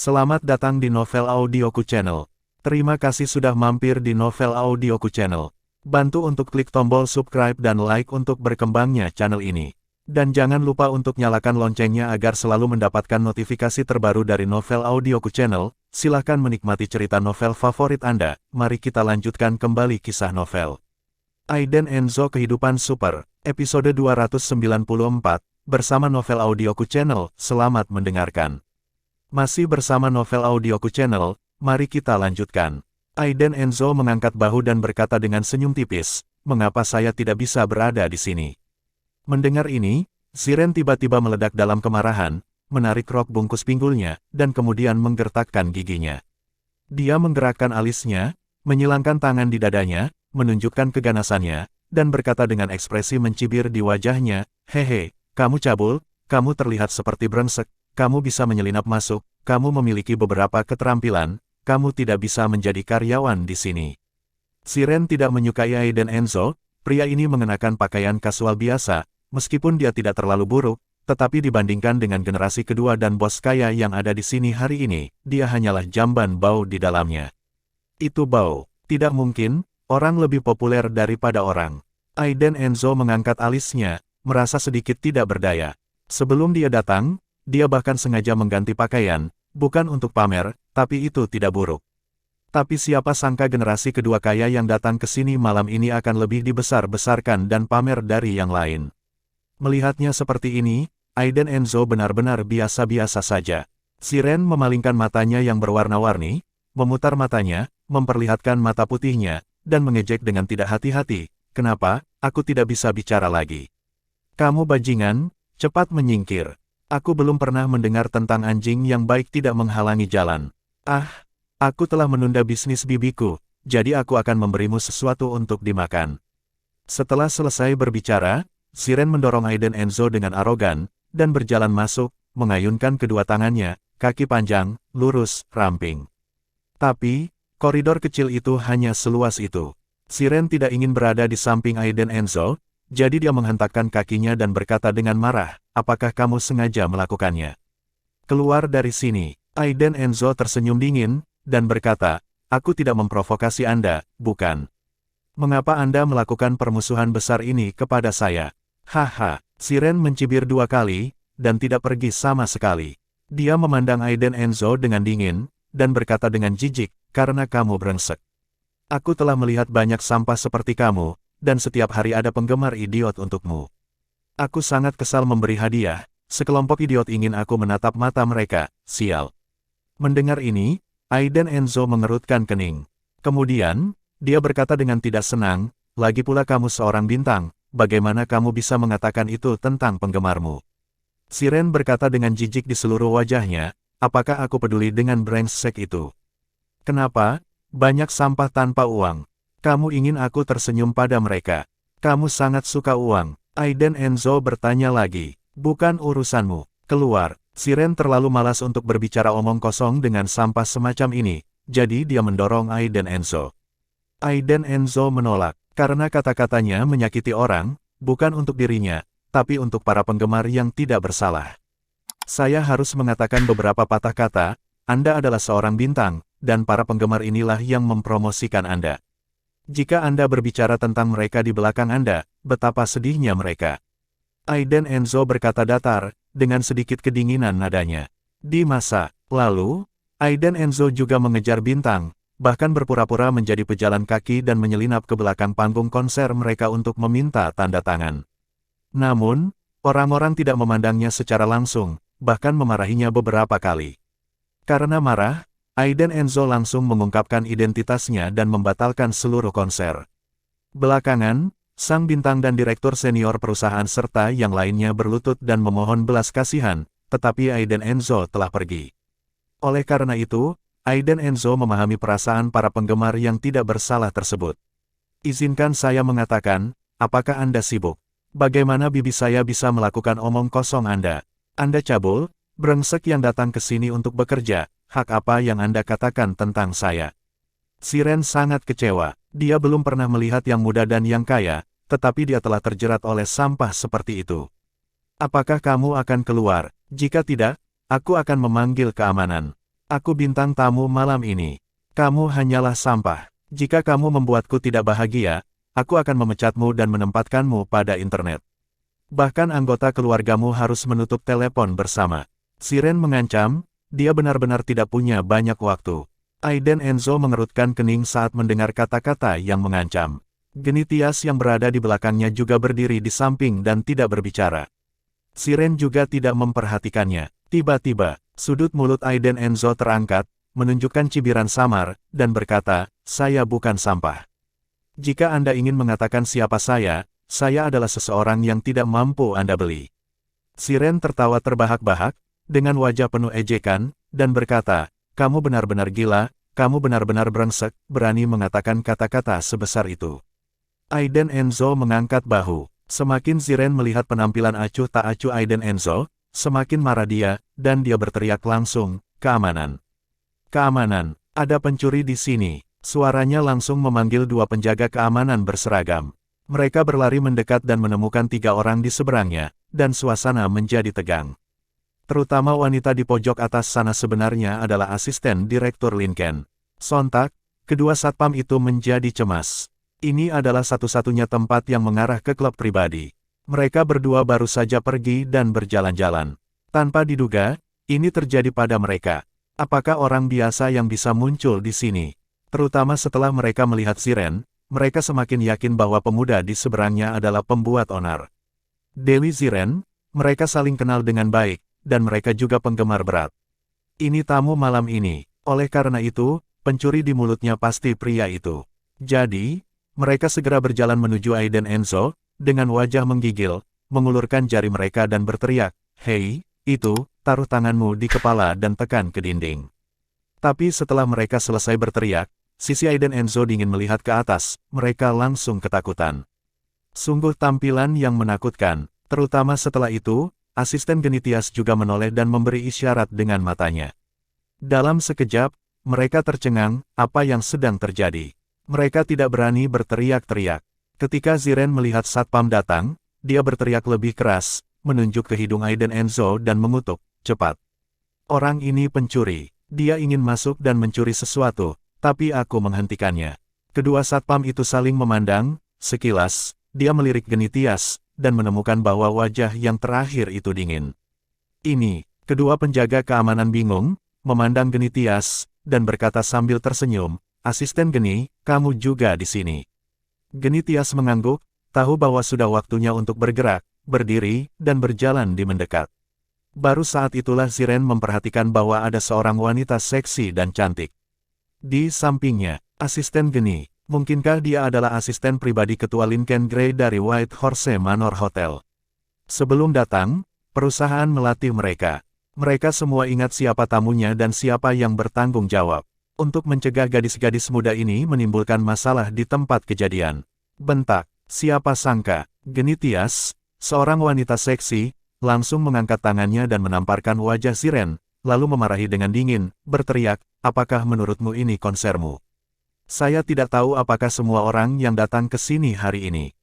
Selamat datang di Novel Audioku Channel. Terima kasih sudah mampir di Novel Audioku Channel. Bantu untuk klik tombol subscribe dan like untuk berkembangnya channel ini. Dan jangan lupa untuk nyalakan loncengnya agar selalu mendapatkan notifikasi terbaru dari Novel Audioku Channel. Silahkan menikmati cerita novel favorit Anda. Mari kita lanjutkan kembali kisah novel Aiden Enzo Kehidupan Super, episode 294, bersama Novel Audioku Channel. Selamat mendengarkan. Masih bersama Novel Audioku Channel, mari kita lanjutkan. Aiden Enzo mengangkat bahu dan berkata dengan senyum tipis, "Mengapa saya tidak bisa berada di sini?" Mendengar ini, Siren tiba-tiba meledak dalam kemarahan, menarik rok bungkus pinggulnya, dan kemudian menggertakkan giginya. Dia menggerakkan alisnya, menyilangkan tangan di dadanya, menunjukkan keganasannya, dan berkata dengan ekspresi mencibir di wajahnya, "Hehe, kamu cabul, kamu terlihat seperti brengsek. Kamu bisa menyelinap masuk, kamu memiliki beberapa keterampilan, kamu tidak bisa menjadi karyawan di sini." Siren tidak menyukai Aiden Enzo, pria ini mengenakan pakaian kasual biasa, meskipun dia tidak terlalu buruk, tetapi dibandingkan dengan generasi kedua dan bos kaya yang ada di sini hari ini, dia hanyalah jamban bau di dalamnya. Itu bau, tidak mungkin, orang lebih populer daripada orang. Aiden Enzo mengangkat alisnya, merasa sedikit tidak berdaya. Sebelum dia datang, dia bahkan sengaja mengganti pakaian, bukan untuk pamer, tapi itu tidak buruk. Tapi siapa sangka generasi kedua kaya yang datang ke sini malam ini akan lebih dibesar-besarkan dan pamer dari yang lain. Melihatnya seperti ini, Aiden Enzo benar-benar biasa-biasa saja. Siren memalingkan matanya yang berwarna-warni, memutar matanya, memperlihatkan mata putihnya, dan mengejek dengan tidak hati-hati, "Kenapa, aku tidak bisa bicara lagi? Kamu bajingan, cepat menyingkir. Aku belum pernah mendengar tentang anjing yang baik tidak menghalangi jalan. Aku telah menunda bisnis bibiku, jadi aku akan memberimu sesuatu untuk dimakan." Setelah selesai berbicara, Siren mendorong Aiden Enzo dengan arogan, dan berjalan masuk, mengayunkan kedua tangannya, kaki panjang, lurus, ramping. Tapi, koridor kecil itu hanya seluas itu. Siren tidak ingin berada di samping Aiden Enzo, jadi dia menghentakkan kakinya dan berkata dengan marah, "Apakah kamu sengaja melakukannya? Keluar dari sini." Aiden Enzo tersenyum dingin, dan berkata, "Aku tidak memprovokasi Anda, bukan? Mengapa Anda melakukan permusuhan besar ini kepada saya?" "Haha." Siren mencibir dua kali, dan tidak pergi sama sekali. Dia memandang Aiden Enzo dengan dingin, dan berkata dengan jijik, "Karena kamu brengsek. Aku telah melihat banyak sampah seperti kamu, dan setiap hari ada penggemar idiot untukmu. Aku sangat kesal memberi hadiah, sekelompok idiot ingin aku menatap mata mereka, sial." Mendengar ini, Aiden Enzo mengerutkan kening. Kemudian, dia berkata dengan tidak senang, "Lagi pula kamu seorang bintang, bagaimana kamu bisa mengatakan itu tentang penggemarmu?" Siren berkata dengan jijik di seluruh wajahnya, "Apakah aku peduli dengan brengsek itu? Kenapa? Banyak sampah tanpa uang. Kamu ingin aku tersenyum pada mereka? Kamu sangat suka uang." Aiden Enzo bertanya lagi, "Bukan urusanmu. Keluar." Siren terlalu malas untuk berbicara omong kosong dengan sampah semacam ini, jadi dia mendorong Aiden Enzo. Aiden Enzo menolak, karena kata-katanya menyakiti orang, bukan untuk dirinya, tapi untuk para penggemar yang tidak bersalah. "Saya harus mengatakan beberapa patah kata, Anda adalah seorang bintang, dan para penggemar inilah yang mempromosikan Anda. Jika Anda berbicara tentang mereka di belakang Anda, betapa sedihnya mereka." Aiden Enzo berkata datar, dengan sedikit kedinginan nadanya. Di masa lalu, Aiden Enzo juga mengejar bintang, bahkan berpura-pura menjadi pejalan kaki dan menyelinap ke belakang panggung konser mereka untuk meminta tanda tangan. Namun, orang-orang tidak memandangnya secara langsung, bahkan memarahinya beberapa kali. Karena marah, Aiden Enzo langsung mengungkapkan identitasnya dan membatalkan seluruh konser. Belakangan, sang bintang dan direktur senior perusahaan serta yang lainnya berlutut dan memohon belas kasihan, tetapi Aiden Enzo telah pergi. Oleh karena itu, Aiden Enzo memahami perasaan para penggemar yang tidak bersalah tersebut. "Izinkan saya mengatakan, apakah Anda sibuk? Bagaimana bibi saya bisa melakukan omong kosong Anda? Anda cabul, brengsek yang datang ke sini untuk bekerja, hak apa yang Anda katakan tentang saya?" Siren sangat kecewa. Dia belum pernah melihat yang muda dan yang kaya, tetapi dia telah terjerat oleh sampah seperti itu. "Apakah kamu akan keluar? Jika tidak, aku akan memanggil keamanan." Aku bintang tamu malam ini. Kamu hanyalah sampah. Jika kamu membuatku tidak bahagia, aku akan memecatmu dan menempatkanmu pada internet. Bahkan anggota keluargamu harus menutup telepon bersama. Siren mengancam, dia benar-benar tidak punya banyak waktu. Aiden Enzo mengerutkan kening saat mendengar kata-kata yang mengancam. Genitias yang berada di belakangnya juga berdiri di samping dan tidak berbicara. Siren juga tidak memperhatikannya. Tiba-tiba, sudut mulut Aiden Enzo terangkat, menunjukkan cibiran samar, dan berkata, "Saya bukan sampah. Jika Anda ingin mengatakan siapa saya adalah seseorang yang tidak mampu Anda beli." Siren tertawa terbahak-bahak, dengan wajah penuh ejekan, dan berkata, "Kamu benar-benar gila, kamu benar-benar brengsek, berani mengatakan kata-kata sebesar itu." Aiden Enzo mengangkat bahu. Semakin Siren melihat penampilan acuh tak acuh Aiden Enzo, semakin marah dia, dan dia berteriak langsung, "Keamanan! Keamanan! Ada pencuri di sini!" Suaranya langsung memanggil dua penjaga keamanan berseragam. Mereka berlari mendekat dan menemukan 3 orang di seberangnya, dan suasana menjadi tegang. Terutama wanita di pojok atas sana sebenarnya adalah asisten Direktur Lincoln. Sontak, kedua satpam itu menjadi cemas. Ini adalah satu-satunya tempat yang mengarah ke klub pribadi. Mereka berdua baru saja pergi dan berjalan-jalan. Tanpa diduga, ini terjadi pada mereka. Apakah orang biasa yang bisa muncul di sini? Terutama setelah mereka melihat Siren, mereka semakin yakin bahwa pemuda di seberangnya adalah pembuat onar. Dewi Siren, mereka saling kenal dengan baik, dan mereka juga penggemar berat. Ini tamu malam ini, oleh karena itu, pencuri di mulutnya pasti pria itu. Jadi, mereka segera berjalan menuju Aiden Enzo, dengan wajah menggigil, mengulurkan jari mereka dan berteriak, "Hei, itu, taruh tanganmu di kepala dan tekan ke dinding." Tapi setelah mereka selesai berteriak, sisi Aiden Enzo dingin melihat ke atas, mereka langsung ketakutan. Sungguh tampilan yang menakutkan, terutama setelah itu, asisten Genitias juga menoleh dan memberi isyarat dengan matanya. Dalam sekejap, mereka tercengang, apa yang sedang terjadi. Mereka tidak berani berteriak-teriak. Ketika Siren melihat satpam datang, dia berteriak lebih keras, menunjuk ke hidung Aiden Enzo dan mengutuk, "Cepat. Orang ini pencuri. Dia ingin masuk dan mencuri sesuatu, tapi aku menghentikannya." Kedua satpam itu saling memandang, sekilas, dia melirik Genitias, dan menemukan bahwa wajah yang terakhir itu dingin. Ini, kedua penjaga keamanan bingung, memandang Genitias, dan berkata sambil tersenyum, "Asisten Geni, kamu juga di sini." Genitias mengangguk, tahu bahwa sudah waktunya untuk bergerak, berdiri, dan berjalan di mendekat. Baru saat itulah Siren memperhatikan bahwa ada seorang wanita seksi dan cantik. Di sampingnya, asisten Geni, mungkinkah dia adalah asisten pribadi ketua Lincoln Gray dari White Horse Manor Hotel? Sebelum datang, perusahaan melatih mereka. Mereka semua ingat siapa tamunya dan siapa yang bertanggung jawab. Untuk mencegah gadis-gadis muda ini menimbulkan masalah di tempat kejadian. Bentak, siapa sangka, Genitias, seorang wanita seksi, langsung mengangkat tangannya dan menamparkan wajah Siren, lalu memarahi dengan dingin, berteriak, "Apakah menurutmu ini konsermu? Saya tidak tahu apakah semua orang yang datang ke sini hari ini.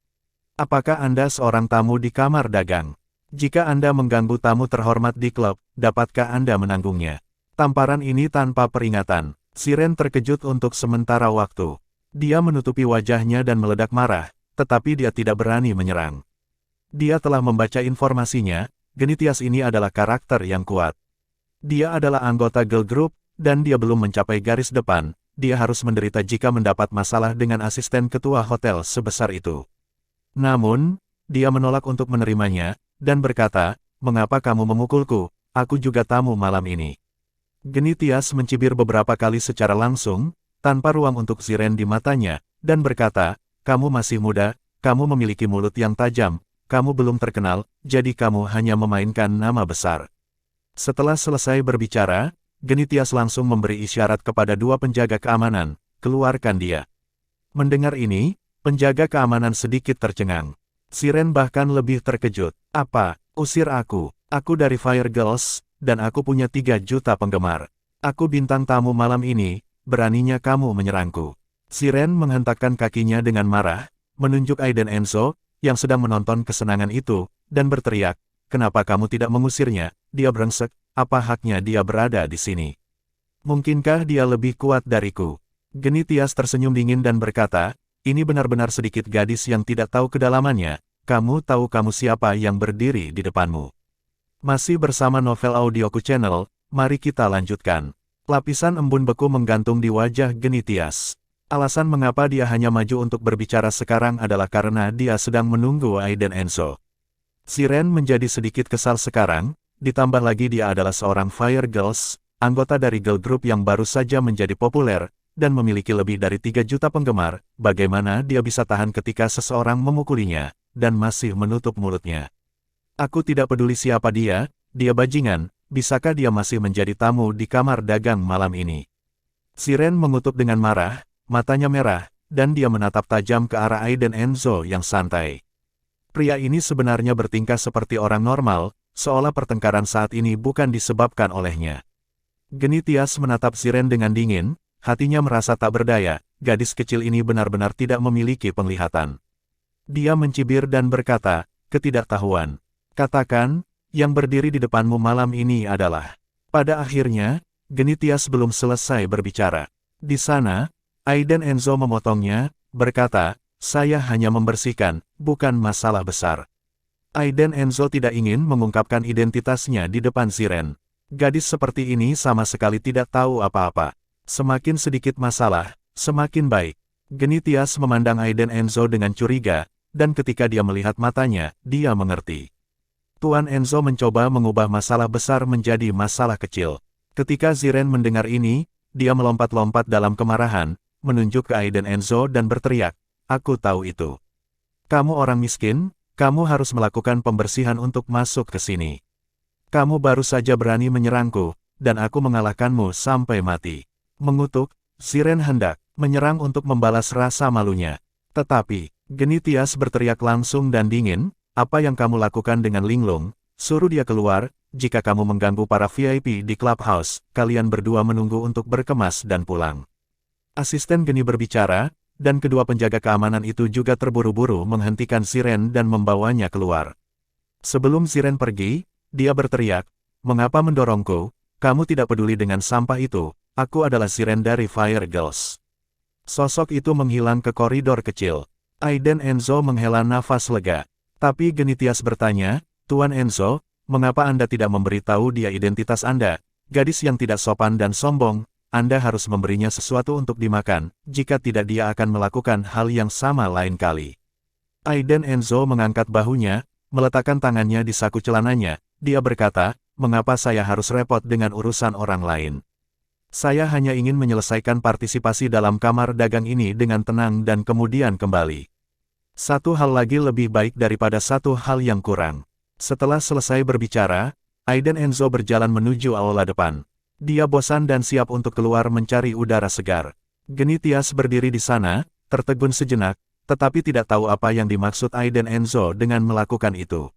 Apakah Anda seorang tamu di kamar dagang? Jika Anda mengganggu tamu terhormat di klub, dapatkah Anda menanggungnya?" Tamparan ini tanpa peringatan. Siren terkejut untuk sementara waktu. Dia menutupi wajahnya dan meledak marah, tetapi dia tidak berani menyerang. Dia telah membaca informasinya, Genitias ini adalah karakter yang kuat. Dia adalah anggota girl group, dan dia belum mencapai garis depan, dia harus menderita jika mendapat masalah dengan asisten ketua hotel sebesar itu. Namun, dia menolak untuk menerimanya, dan berkata, "Mengapa kamu memukulku? Aku juga tamu malam ini." Genitias mencibir beberapa kali secara langsung, tanpa ruang untuk Siren di matanya, dan berkata, "Kamu masih muda, kamu memiliki mulut yang tajam, kamu belum terkenal, jadi kamu hanya memainkan nama besar." Setelah selesai berbicara, Genitias langsung memberi isyarat kepada dua penjaga keamanan, "Keluarkan dia." Mendengar ini, penjaga keamanan sedikit tercengang. Siren bahkan lebih terkejut. "Apa? Usir aku? Aku dari Fire Girls, dan aku punya 3 juta penggemar. Aku bintang tamu malam ini, beraninya kamu menyerangku." Siren menghentakkan kakinya dengan marah, menunjuk Aiden Enzo, yang sedang menonton kesenangan itu, dan berteriak, "Kenapa kamu tidak mengusirnya? Dia brengsek, apa haknya dia berada di sini?" Mungkinkah dia lebih kuat dariku? Genitias tersenyum dingin dan berkata, ini benar-benar sedikit gadis yang tidak tahu kedalamannya. Kamu tahu kamu siapa yang berdiri di depanmu? Masih bersama Novel Audioku Channel, mari kita lanjutkan. Lapisan embun beku menggantung di wajah Genitias. Alasan mengapa dia hanya maju untuk berbicara sekarang adalah karena dia sedang menunggu Aiden Enzo. Siren menjadi sedikit kesal sekarang, ditambah lagi dia adalah seorang Fire Girls, anggota dari girl group yang baru saja menjadi populer, dan memiliki lebih dari 3 juta penggemar. Bagaimana dia bisa tahan ketika seseorang memukulinya, dan masih menutup mulutnya? Aku tidak peduli siapa dia bajingan, bisakah dia masih menjadi tamu di kamar dagang malam ini? Siren mengutuk dengan marah, matanya merah, dan dia menatap tajam ke arah Aiden Enzo yang santai. Pria ini sebenarnya bertingkah seperti orang normal, seolah pertengkaran saat ini bukan disebabkan olehnya. Genitias menatap Siren dengan dingin, hatinya merasa tak berdaya, gadis kecil ini benar-benar tidak memiliki penglihatan. Dia mencibir dan berkata, ketidaktahuan. Katakan, yang berdiri di depanmu malam ini adalah. Pada akhirnya, Genitias belum selesai berbicara. Di sana, Aiden Enzo memotongnya, berkata, saya hanya membersihkan, bukan masalah besar. Aiden Enzo tidak ingin mengungkapkan identitasnya di depan Siren. Gadis seperti ini sama sekali tidak tahu apa-apa. Semakin sedikit masalah, semakin baik. Genitias memandang Aiden Enzo dengan curiga, dan ketika dia melihat matanya, dia mengerti. Tuan Enzo mencoba mengubah masalah besar menjadi masalah kecil. Ketika Siren mendengar ini, dia melompat-lompat dalam kemarahan, menunjuk ke Aiden Enzo dan berteriak, aku tahu itu. Kamu orang miskin, kamu harus melakukan pembersihan untuk masuk ke sini. Kamu baru saja berani menyerangku, dan aku mengalahkanmu sampai mati. Mengutuk, Siren hendak menyerang untuk membalas rasa malunya. Tetapi, Genitias berteriak langsung dan dingin, apa yang kamu lakukan dengan Linglung? Suruh dia keluar, jika kamu mengganggu para VIP di clubhouse, kalian berdua menunggu untuk berkemas dan pulang. Asisten Geni berbicara, dan kedua penjaga keamanan itu juga terburu-buru menghentikan Siren dan membawanya keluar. Sebelum Siren pergi, dia berteriak, mengapa mendorongku? Kamu tidak peduli dengan sampah itu, aku adalah Siren dari Fire Girls. Sosok itu menghilang ke koridor kecil. Aiden Enzo menghela nafas lega. Tapi Genitias bertanya, Tuan Enzo, mengapa Anda tidak memberitahu dia identitas Anda? Gadis yang tidak sopan dan sombong, Anda harus memberinya sesuatu untuk dimakan, jika tidak dia akan melakukan hal yang sama lain kali. Aiden Enzo mengangkat bahunya, meletakkan tangannya di saku celananya, dia berkata, mengapa saya harus repot dengan urusan orang lain? Saya hanya ingin menyelesaikan partisipasi dalam kamar dagang ini dengan tenang dan kemudian kembali. Satu hal lagi lebih baik daripada satu hal yang kurang. Setelah selesai berbicara, Aiden Enzo berjalan menuju aula depan. Dia bosan dan siap untuk keluar mencari udara segar. Genitias berdiri di sana, tertegun sejenak, tetapi tidak tahu apa yang dimaksud Aiden Enzo dengan melakukan itu.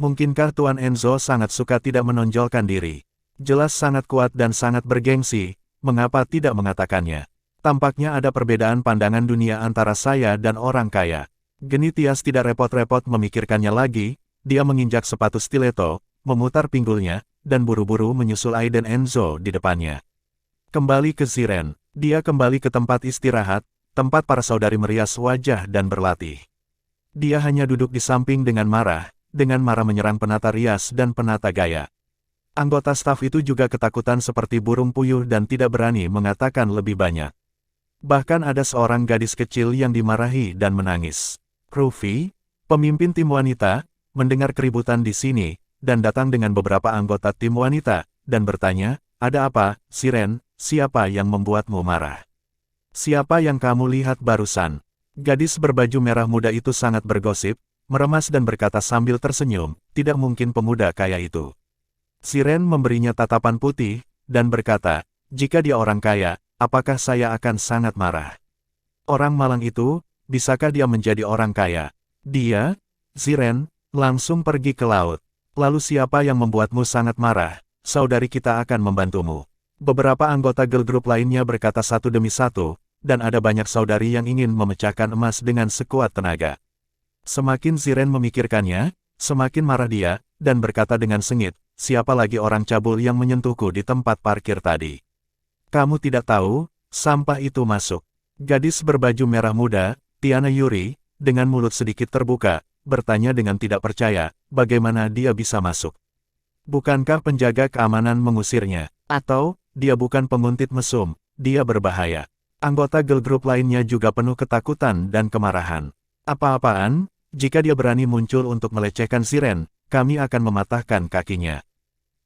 Mungkinkah Tuan Enzo sangat suka tidak menonjolkan diri? Jelas sangat kuat dan sangat bergengsi, mengapa tidak mengatakannya? Tampaknya ada perbedaan pandangan dunia antara saya dan orang kaya. Genitias tidak repot-repot memikirkannya lagi, dia menginjak sepatu stiletto, memutar pinggulnya, dan buru-buru menyusul Aiden Enzo di depannya. Kembali ke Siren, dia kembali ke tempat istirahat, tempat para saudari merias wajah dan berlatih. Dia hanya duduk di samping dengan marah menyerang penata rias dan penata gaya. Anggota staf itu juga ketakutan seperti burung puyuh dan tidak berani mengatakan lebih banyak. Bahkan ada seorang gadis kecil yang dimarahi dan menangis. Rufi, pemimpin tim wanita, mendengar keributan di sini, dan datang dengan beberapa anggota tim wanita, dan bertanya, ada apa, Siren, siapa yang membuatmu marah? Siapa yang kamu lihat barusan? Gadis berbaju merah muda itu sangat bergosip, meremas dan berkata sambil tersenyum, tidak mungkin pemuda kaya itu. Siren memberinya tatapan putih, dan berkata, jika dia orang kaya, apakah saya akan sangat marah? Orang malang itu, bisakah dia menjadi orang kaya? Dia, Siren, langsung pergi ke laut. Lalu siapa yang membuatmu sangat marah? Saudari kita akan membantumu. Beberapa anggota girl group lainnya berkata satu demi satu, dan ada banyak saudari yang ingin memecahkan emas dengan sekuat tenaga. Semakin Siren memikirkannya, semakin marah dia, dan berkata dengan sengit, siapa lagi orang cabul yang menyentuhku di tempat parkir tadi? Kamu tidak tahu, sampah itu masuk. Gadis berbaju merah muda, Tiana Yuri, dengan mulut sedikit terbuka, bertanya dengan tidak percaya, bagaimana dia bisa masuk. Bukankah penjaga keamanan mengusirnya? Atau, dia bukan penguntit mesum, dia berbahaya. Anggota girl group lainnya juga penuh ketakutan dan kemarahan. Apa-apaan, jika dia berani muncul untuk melecehkan Siren, kami akan mematahkan kakinya.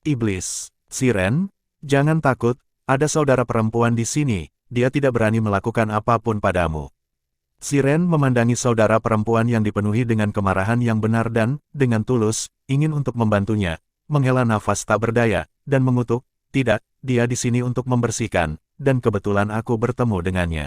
Iblis, Siren, jangan takut, ada saudara perempuan di sini, dia tidak berani melakukan apapun padamu. Siren memandangi saudara perempuan yang dipenuhi dengan kemarahan yang benar dan, dengan tulus, ingin untuk membantunya, menghela nafas tak berdaya, dan mengutuk, tidak, dia di sini untuk membersihkan, dan kebetulan aku bertemu dengannya.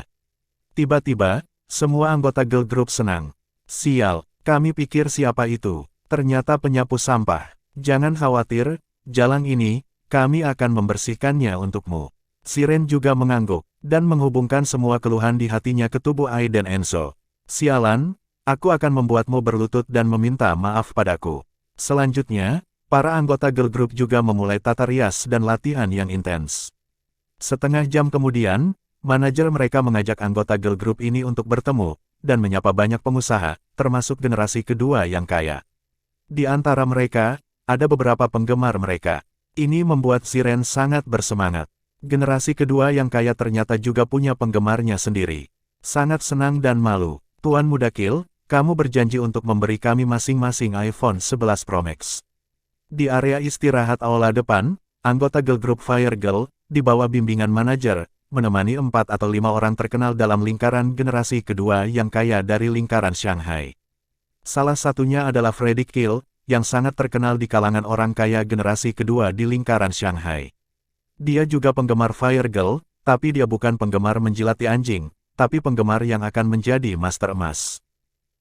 Tiba-tiba, semua anggota girl group senang. Sial, kami pikir siapa itu, ternyata penyapu sampah. Jangan khawatir, jalan ini, kami akan membersihkannya untukmu. Siren juga mengangguk, dan menghubungkan semua keluhan di hatinya ke tubuh Ai dan Enzo. Sialan, aku akan membuatmu berlutut dan meminta maaf padaku. Selanjutnya, para anggota girl group juga memulai tata rias dan latihan yang intens. Setengah jam kemudian, manajer mereka mengajak anggota girl group ini untuk bertemu, dan menyapa banyak pengusaha, termasuk generasi kedua yang kaya. Di antara mereka, ada beberapa penggemar mereka. Ini membuat Siren sangat bersemangat. Generasi kedua yang kaya ternyata juga punya penggemarnya sendiri. Sangat senang dan malu. Tuan Mudakil, kamu berjanji untuk memberi kami masing-masing iPhone 11 Pro Max. Di area istirahat aula depan, anggota girl group Fire Girl, di bawah bimbingan manajer, menemani 4 atau 5 orang terkenal dalam lingkaran generasi kedua yang kaya dari lingkaran Shanghai. Salah satunya adalah Freddy Kill, yang sangat terkenal di kalangan orang kaya generasi kedua di lingkaran Shanghai. Dia juga penggemar Fire Girl, tapi dia bukan penggemar menjilati anjing, tapi penggemar yang akan menjadi master emas.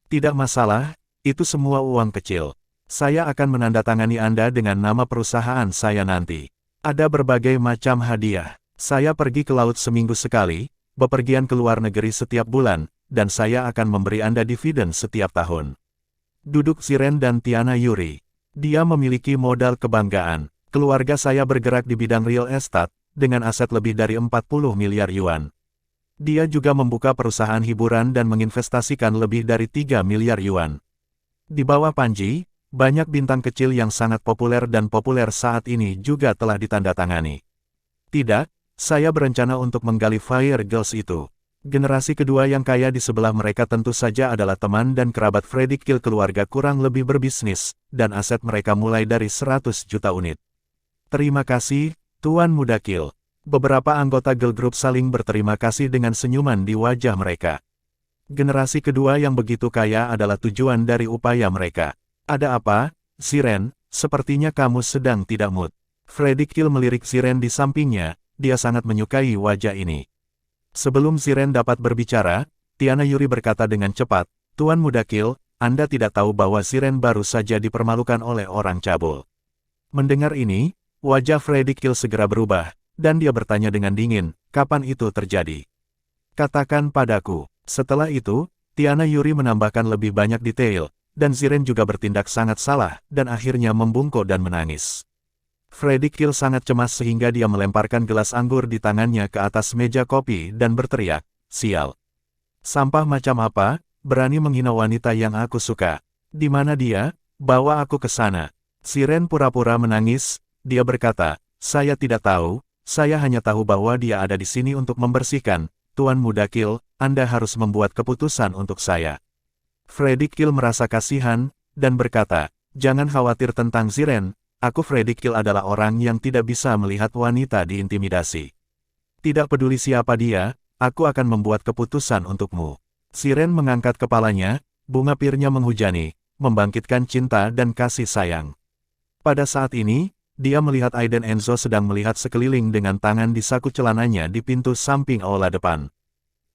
Tidak masalah, itu semua uang kecil. Saya akan menandatangani Anda dengan nama perusahaan saya nanti. Ada berbagai macam hadiah. Saya pergi ke laut seminggu sekali, bepergian ke luar negeri setiap bulan, dan saya akan memberi Anda dividen setiap tahun. Duduk Siren dan Tiana Yuri. Dia memiliki modal kebanggaan. Keluarga saya bergerak di bidang real estate, dengan aset lebih dari 40 miliar yuan. Dia juga membuka perusahaan hiburan dan menginvestasikan lebih dari 3 miliar yuan. Di bawah Panji, banyak bintang kecil yang sangat populer dan populer saat ini juga telah ditandatangani. Tidak, saya berencana untuk menggali Fire Girls itu. Generasi kedua yang kaya di sebelah mereka tentu saja adalah teman dan kerabat Freddy Kill keluarga kurang lebih berbisnis, dan aset mereka mulai dari 100 juta unit. Terima kasih, Tuan Mudakil. Beberapa anggota girl group saling berterima kasih dengan senyuman di wajah mereka. Generasi kedua yang begitu kaya adalah tujuan dari upaya mereka. Ada apa, Siren? Sepertinya kamu sedang tidak mood. Freddy Kill melirik Siren di sampingnya, dia sangat menyukai wajah ini. Sebelum Siren dapat berbicara, Tiana Yuri berkata dengan cepat, Tuan Mudakil, Anda tidak tahu bahwa Siren baru saja dipermalukan oleh orang cabul. Mendengar ini, wajah Freddy Kill segera berubah, dan dia bertanya dengan dingin, kapan itu terjadi? Katakan padaku. Setelah itu, Tiana Yuri menambahkan lebih banyak detail, dan Siren juga bertindak sangat salah, dan akhirnya membungkuk dan menangis. Freddy Kill sangat cemas sehingga dia melemparkan gelas anggur di tangannya ke atas meja kopi dan berteriak, sial. Sampah macam apa, berani menghina wanita yang aku suka. Di mana dia? Bawa aku ke sana. Siren pura-pura menangis. Dia berkata, saya tidak tahu, saya hanya tahu bahwa dia ada di sini untuk membersihkan. Tuan Mudakil, Anda harus membuat keputusan untuk saya. Freddy Kill merasa kasihan, dan berkata, jangan khawatir tentang Siren, aku Freddy Kill adalah orang yang tidak bisa melihat wanita diintimidasi. Tidak peduli siapa dia, aku akan membuat keputusan untukmu. Siren mengangkat kepalanya, bunga pirnya menghujani, membangkitkan cinta dan kasih sayang. Pada saat ini, dia melihat Aiden Enzo sedang melihat sekeliling dengan tangan di saku celananya di pintu samping aula depan.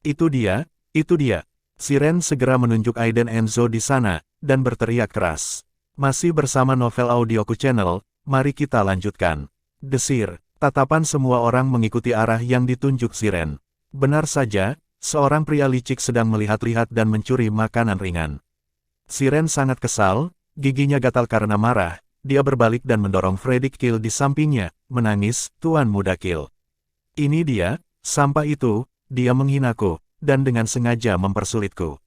Itu dia, itu dia. Siren segera menunjuk Aiden Enzo di sana, dan berteriak keras. Masih bersama Novel Audioku Channel, mari kita lanjutkan. Desir, tatapan semua orang mengikuti arah yang ditunjuk Siren. Benar saja, seorang pria licik sedang melihat-lihat dan mencuri makanan ringan. Siren sangat kesal, giginya gatal karena marah. Dia berbalik dan mendorong Freddy Kill di sampingnya, menangis, Tuan Mudakil. Ini dia, sampai itu, dia menghinaku, dan dengan sengaja mempersulitku.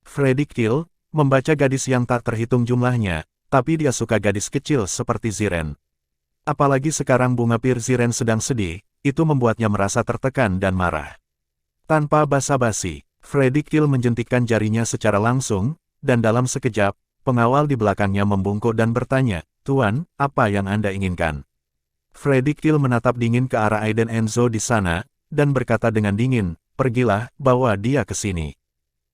Freddy Kill, membaca gadis yang tak terhitung jumlahnya, tapi dia suka gadis kecil seperti Ziren. Apalagi sekarang bunga pir Ziren sedang sedih, itu membuatnya merasa tertekan dan marah. Tanpa basa-basi, Freddy Kill menjentikkan jarinya secara langsung, dan dalam sekejap, pengawal di belakangnya membungkuk dan bertanya, "Tuan, apa yang Anda inginkan?" Freddy Kill menatap dingin ke arah Aiden Enzo di sana, dan berkata dengan dingin, "Pergilah, bawa dia ke sini."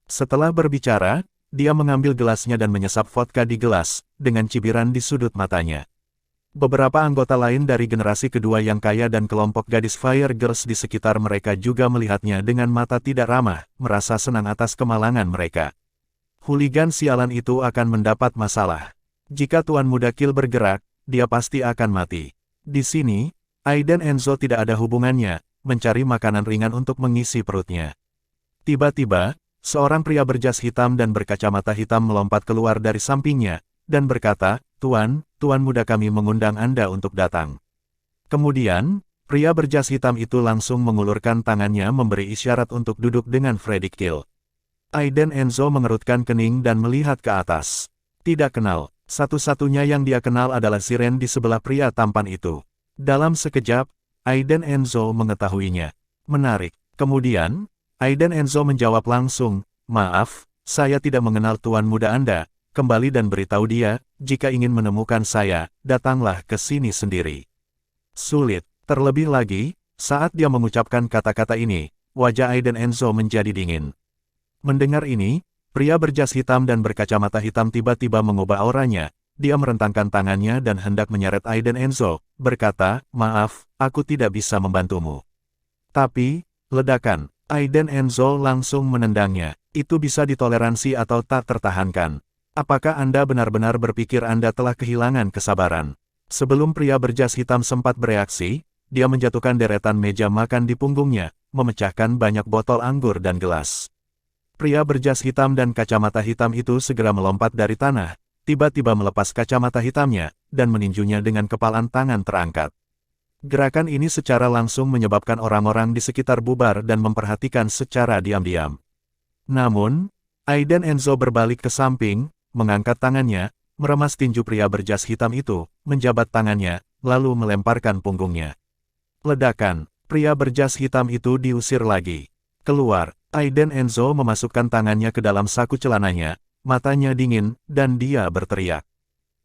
Setelah berbicara, dia mengambil gelasnya dan menyesap vodka di gelas, dengan cibiran di sudut matanya. Beberapa anggota lain dari generasi kedua yang kaya dan kelompok gadis Fire Girls di sekitar mereka juga melihatnya dengan mata tidak ramah, merasa senang atas kemalangan mereka. Hooligan sialan itu akan mendapat masalah. Jika Tuan Muda Kill bergerak, dia pasti akan mati. Di sini, Aiden Enzo tidak ada hubungannya, mencari makanan ringan untuk mengisi perutnya. Tiba-tiba, seorang pria berjas hitam dan berkacamata hitam melompat keluar dari sampingnya, dan berkata, Tuan Muda kami mengundang Anda untuk datang." Kemudian, pria berjas hitam itu langsung mengulurkan tangannya memberi isyarat untuk duduk dengan Freddy Kill. Aiden Enzo mengerutkan kening dan melihat ke atas. Tidak kenal, satu-satunya yang dia kenal adalah Ziren di sebelah pria tampan itu. Dalam sekejap, Aiden Enzo mengetahuinya. Menarik. Kemudian, Aiden Enzo menjawab langsung, "Maaf, saya tidak mengenal Tuan Muda Anda. Kembali dan beritahu dia, jika ingin menemukan saya, datanglah ke sini sendiri." Sulit. Terlebih lagi, saat dia mengucapkan kata-kata ini, wajah Aiden Enzo menjadi dingin. Mendengar ini, pria berjas hitam dan berkacamata hitam tiba-tiba mengubah auranya. Dia merentangkan tangannya dan hendak menyeret Aiden Enzo, berkata, "Maaf, aku tidak bisa membantumu." Tapi, ledakan, Aiden Enzo langsung menendangnya. Itu bisa ditoleransi atau tak tertahankan. Apakah Anda benar-benar berpikir Anda telah kehilangan kesabaran? Sebelum pria berjas hitam sempat bereaksi, dia menjatuhkan deretan meja makan di punggungnya, memecahkan banyak botol anggur dan gelas. Pria berjas hitam dan kacamata hitam itu segera melompat dari tanah, tiba-tiba melepas kacamata hitamnya, dan meninjunya dengan kepalan tangan terangkat. Gerakan ini secara langsung menyebabkan orang-orang di sekitar bubar dan memperhatikan secara diam-diam. Namun, Aiden Enzo berbalik ke samping, mengangkat tangannya, meremas tinju pria berjas hitam itu, menjabat tangannya, lalu melemparkan punggungnya. Ledakan, pria berjas hitam itu diusir lagi. Keluar, Aiden Enzo memasukkan tangannya ke dalam saku celananya, matanya dingin, dan dia berteriak.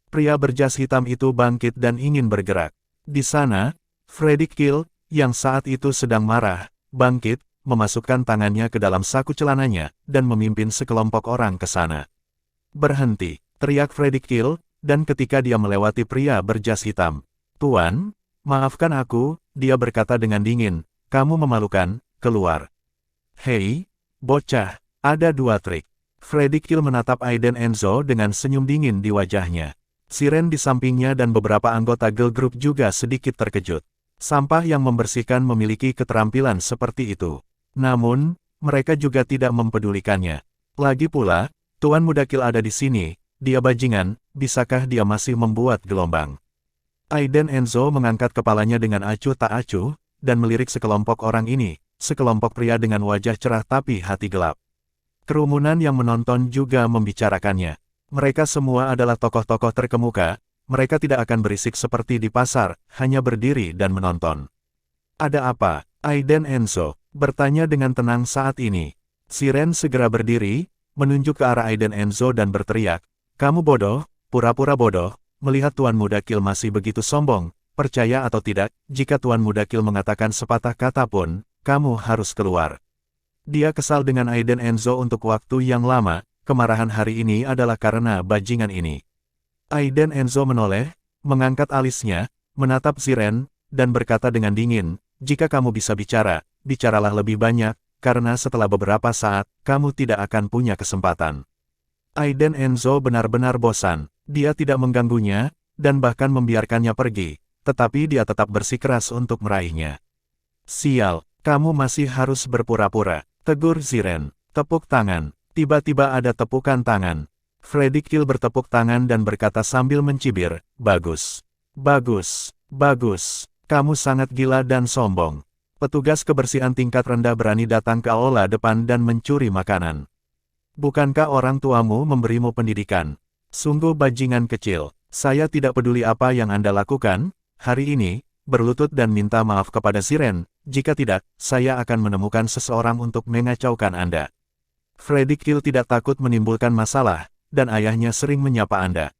Pria berjas hitam itu bangkit dan ingin bergerak. Di sana, Freddy Kill, yang saat itu sedang marah, bangkit, memasukkan tangannya ke dalam saku celananya, dan memimpin sekelompok orang ke sana. "Berhenti!" teriak Freddy Kill, dan ketika dia melewati pria berjas hitam. "Tuan, maafkan aku," dia berkata dengan dingin, "kamu memalukan, keluar." "Hei, bocah, ada dua trik." Freddy Kill menatap Aiden Enzo dengan senyum dingin di wajahnya. Ziren di sampingnya dan beberapa anggota girl group juga sedikit terkejut. Sampah yang membersihkan memiliki keterampilan seperti itu. Namun, mereka juga tidak mempedulikannya. Lagi pula, Tuan Muda Kill ada di sini, dia bajingan, bisakah dia masih membuat gelombang? Aiden Enzo mengangkat kepalanya dengan acuh tak acuh, dan melirik sekelompok orang ini, sekelompok pria dengan wajah cerah tapi hati gelap. Kerumunan yang menonton juga membicarakannya. Mereka semua adalah tokoh-tokoh terkemuka, mereka tidak akan berisik seperti di pasar, hanya berdiri dan menonton. "Ada apa, Aiden Enzo?" bertanya dengan tenang saat ini. Ziren segera berdiri, menunjuk ke arah Aiden Enzo dan berteriak, "Kamu bodoh, pura-pura bodoh, melihat Tuan Muda Kill masih begitu sombong, percaya atau tidak, jika Tuan Muda Kill mengatakan sepatah kata pun, kamu harus keluar." Dia kesal dengan Aiden Enzo untuk waktu yang lama, kemarahan hari ini adalah karena bajingan ini. Aiden Enzo menoleh, mengangkat alisnya, menatap Ziren, dan berkata dengan dingin, "Jika kamu bisa bicara, bicaralah lebih banyak, karena setelah beberapa saat, kamu tidak akan punya kesempatan." Aiden Enzo benar-benar bosan, dia tidak mengganggunya, dan bahkan membiarkannya pergi, tetapi dia tetap bersikeras untuk meraihnya. "Sial, kamu masih harus berpura-pura," tegur Ziren. Tepuk tangan, tiba-tiba ada tepukan tangan. Freddy Kill bertepuk tangan dan berkata sambil mencibir, "Bagus. Bagus. Bagus. Kamu sangat gila dan sombong." Petugas kebersihan tingkat rendah berani datang ke aula depan dan mencuri makanan. Bukankah orang tuamu memberimu pendidikan? Sungguh bajingan kecil. Saya tidak peduli apa yang Anda lakukan, hari ini, berlutut dan minta maaf kepada Siren, jika tidak, saya akan menemukan seseorang untuk mengacaukan Anda. Freddy Kill tidak takut menimbulkan masalah, dan ayahnya sering menyapa Anda.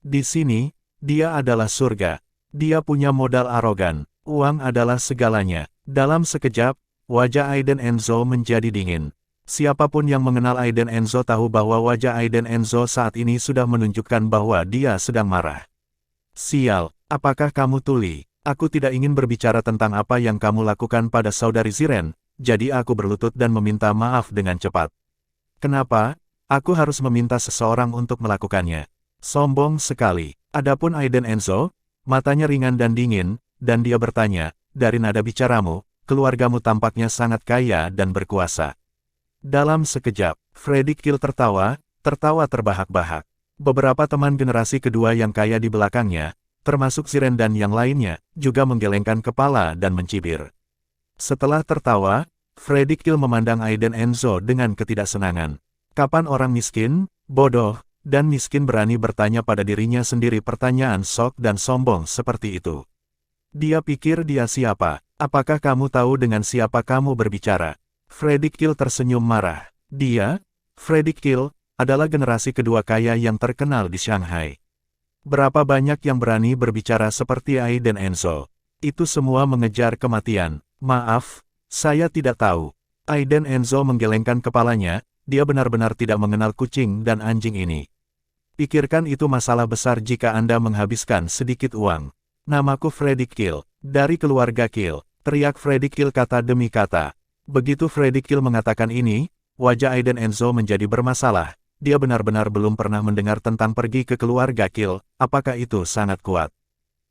Di sini, dia adalah surga. Dia punya modal arogan, uang adalah segalanya. Dalam sekejap, wajah Aiden Enzo menjadi dingin. Siapapun yang mengenal Aiden Enzo tahu bahwa wajah Aiden Enzo saat ini sudah menunjukkan bahwa dia sedang marah. Sial, apakah kamu tuli? Aku tidak ingin berbicara tentang apa yang kamu lakukan pada saudari Siren, jadi aku berlutut dan meminta maaf dengan cepat. Kenapa? Aku harus meminta seseorang untuk melakukannya. Sombong sekali. Adapun Aiden Enzo, matanya ringan dan dingin, dan dia bertanya, dari nada bicaramu, keluargamu tampaknya sangat kaya dan berkuasa. Dalam sekejap, Freddy Kill tertawa terbahak-bahak. Beberapa teman generasi kedua yang kaya di belakangnya, termasuk Siren dan yang lainnya, juga menggelengkan kepala dan mencibir. Setelah tertawa, Freddy Kill memandang Aiden Enzo dengan ketidaksenangan. Kapan orang miskin, bodoh, dan miskin berani bertanya pada dirinya sendiri pertanyaan sok dan sombong seperti itu? Dia pikir dia siapa? Apakah kamu tahu dengan siapa kamu berbicara? Freddy Kill tersenyum marah. Dia, Freddy Kill, adalah generasi kedua kaya yang terkenal di Shanghai. Berapa banyak yang berani berbicara seperti Aiden Enzo? Itu semua mengejar kematian. Maaf, saya tidak tahu. Aiden Enzo menggelengkan kepalanya, dia benar-benar tidak mengenal kucing dan anjing ini. Pikirkan itu masalah besar jika Anda menghabiskan sedikit uang. Namaku Freddy Kill, dari keluarga Kill, teriak Freddy Kill kata demi kata. Begitu Freddy Kill mengatakan ini, wajah Aiden Enzo menjadi bermasalah. Dia benar-benar belum pernah mendengar tentang pergi ke keluarga Kill, apakah itu sangat kuat.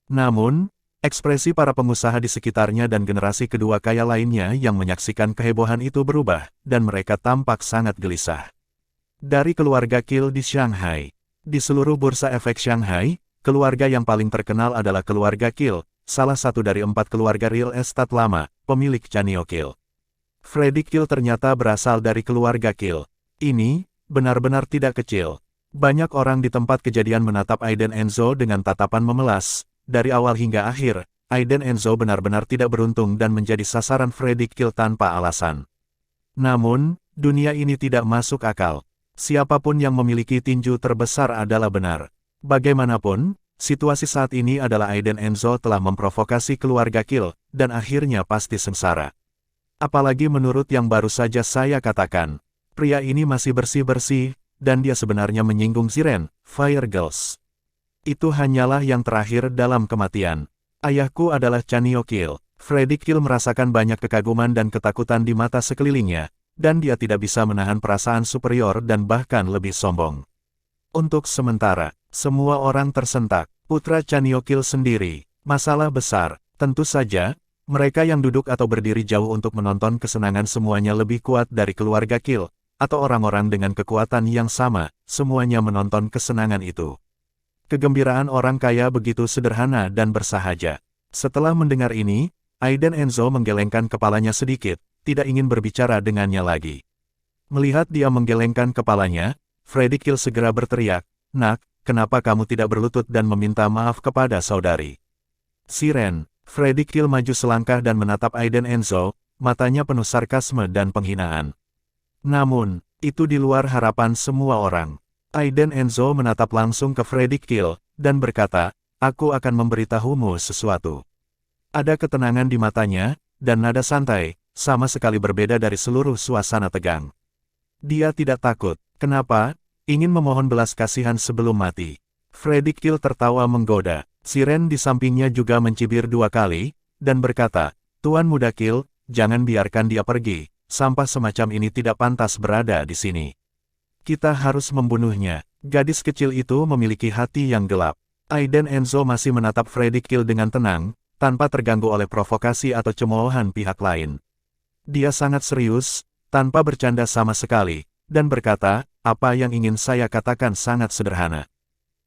Namun, ekspresi para pengusaha di sekitarnya dan generasi kedua kaya lainnya yang menyaksikan kehebohan itu berubah, dan mereka tampak sangat gelisah. Dari keluarga Kill di Shanghai. Di seluruh bursa efek Shanghai, keluarga yang paling terkenal adalah keluarga Kill, salah satu dari 4 keluarga real estate lama, pemilik Chanio Kill. Freddy Kill ternyata berasal dari keluarga Kill. Ini, benar-benar tidak kecil. Banyak orang di tempat kejadian menatap Aiden Enzo dengan tatapan memelas. Dari awal hingga akhir, Aiden Enzo benar-benar tidak beruntung dan menjadi sasaran Freddy Kill tanpa alasan. Namun, dunia ini tidak masuk akal. Siapapun yang memiliki tinju terbesar adalah benar. Bagaimanapun, situasi saat ini adalah Aiden Enzo telah memprovokasi keluarga Kill, dan akhirnya pasti sengsara. Apalagi menurut yang baru saja saya katakan. Pria ini masih bersih-bersih, dan dia sebenarnya menyinggung Siren, Fire Girls. Itu hanyalah yang terakhir dalam kematian. Ayahku adalah Chanio Kill. Freddy Kill merasakan banyak kekaguman dan ketakutan di mata sekelilingnya, dan dia tidak bisa menahan perasaan superior dan bahkan lebih sombong. Untuk sementara, semua orang tersentak. Putra Chanio Kill sendiri. Masalah besar. Tentu saja, mereka yang duduk atau berdiri jauh untuk menonton kesenangan semuanya lebih kuat dari keluarga Kill, atau orang-orang dengan kekuatan yang sama, semuanya menonton kesenangan itu. Kegembiraan orang kaya begitu sederhana dan bersahaja. Setelah mendengar ini, Aiden Enzo menggelengkan kepalanya sedikit, tidak ingin berbicara dengannya lagi. Melihat dia menggelengkan kepalanya, Freddy Kill segera berteriak, "Nak, kenapa kamu tidak berlutut dan meminta maaf kepada saudari Siren?" Freddy Kill maju selangkah dan menatap Aiden Enzo, matanya penuh sarkasme dan penghinaan. Namun, itu di luar harapan semua orang. Aiden Enzo menatap langsung ke Freddy Kill, dan berkata, "Aku akan memberitahumu sesuatu." Ada ketenangan di matanya, dan nada santai, sama sekali berbeda dari seluruh suasana tegang. Dia tidak takut. Kenapa? Ingin memohon belas kasihan sebelum mati. Freddy Kill tertawa menggoda. Siren di sampingnya juga mencibir 2 kali, dan berkata, "Tuan Muda Kill, jangan biarkan dia pergi. Sampah semacam ini tidak pantas berada di sini. Kita harus membunuhnya." Gadis kecil itu memiliki hati yang gelap. Aiden Enzo masih menatap Freddy Kill dengan tenang, tanpa terganggu oleh provokasi atau cemoohan pihak lain. Dia sangat serius, tanpa bercanda sama sekali, dan berkata, "Apa yang ingin saya katakan sangat sederhana.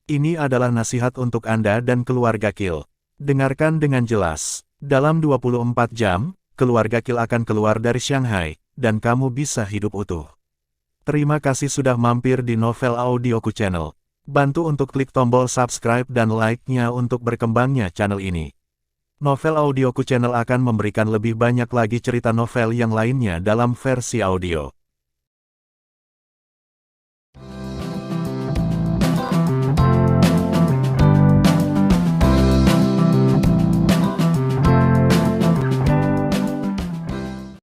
Ini adalah nasihat untuk Anda dan keluarga Kill. Dengarkan dengan jelas. Dalam 24 jam, keluarga Kill akan keluar dari Shanghai, dan kamu bisa hidup utuh. Terima kasih sudah mampir di Novel Audioku Channel. Bantu untuk klik tombol subscribe dan like-nya untuk berkembangnya channel ini. Novel Audioku Channel akan memberikan lebih banyak lagi cerita novel yang lainnya dalam versi audio.